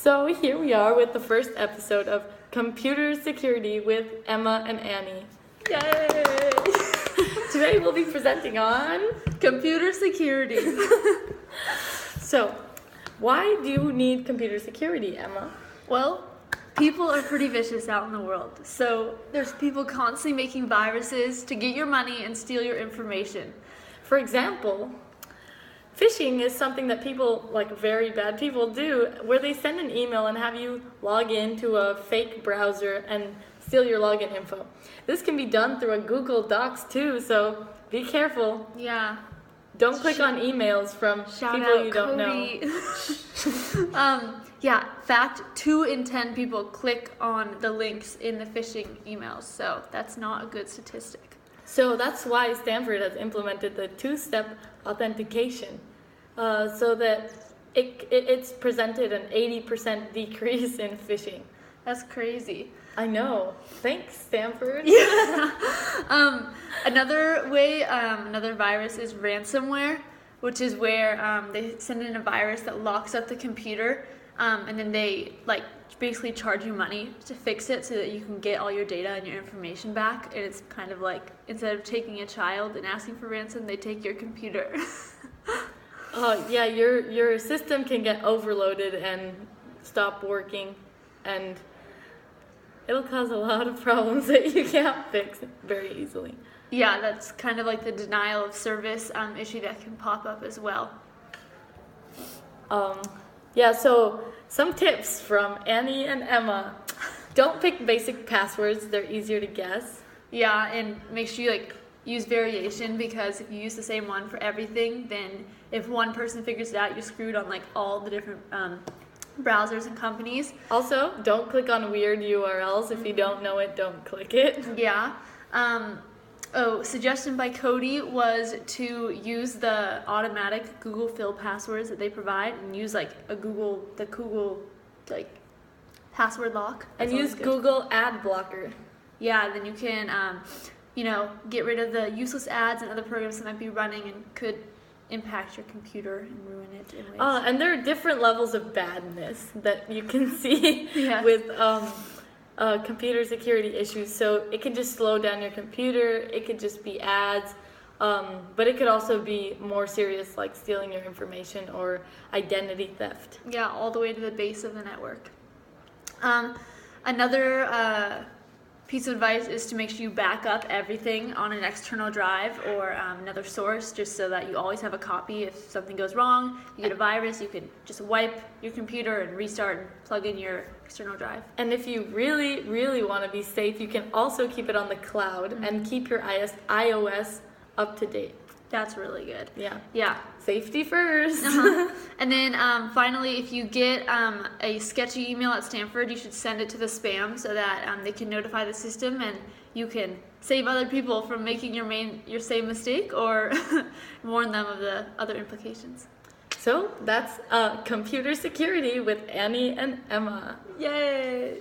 So here we are with the first episode of Computer Security with Emma and Annie. Yay! Today we'll be presenting on computer security. So, why do you need computer security, Emma? Well, people are pretty vicious out in the world. So there's people constantly making viruses to get your money and steal your information. For example, phishing is something that people, like very bad people, do, where they send an email and have you log into a fake browser and steal your login info. This can be done through a Google Docs too, so be careful. Yeah. Don't click on emails from people you don't know. Fact, 2 in 10 people click on the links in the phishing emails, so that's not a good statistic. So that's why Stanford has implemented the 2-step authentication, so that it's presented an 80% decrease in phishing. That's crazy. I know. Thanks, Stanford. Yeah. Another virus is ransomware, which is where they send in a virus that locks up the computer, and then they basically charge you money to fix it so that you can get all your data and your information back. And it's kind of like, instead of taking a child and asking for ransom, they take your computer. Yeah, your system can get overloaded and stop working, and it'll cause a lot of problems that you can't fix very easily. Yeah, that's kind of like the denial of service issue that can pop up as well. So some tips from Annie and Emma. Don't pick basic passwords, they're easier to guess. Yeah, and make sure you use variation, because if you use the same one for everything, then if one person figures it out, you're screwed on all the different browsers and companies. Also, don't click on weird URLs. If you don't know it, don't click it. Yeah. Suggestion by Cody was to use the automatic Google Fill passwords that they provide, and use the Google password lock. And use Google Ad Blocker. Yeah, then you can get rid of the useless ads and other programs that might be running and could impact your computer and ruin it in ways. And there are different levels of badness that you can see with computer security issues. So it can just slow down your computer. It could just be ads. But it could also be more serious, like stealing your information or identity theft. Yeah, all the way to the base of the network. Another piece of advice is to make sure you back up everything on an external drive or another source, just so that you always have a copy. If something goes wrong, you get a virus, you can just wipe your computer and restart and plug in your external drive. And if you really, really want to be safe, you can also keep it on the cloud and keep your iOS up to date. That's really good. Yeah. Safety first. And then finally, if you get a sketchy email at Stanford, you should send it to the spam so that they can notify the system, and you can save other people from making your same mistake, or warn them of the other implications. So that's computer security with Annie and Emma. Yay!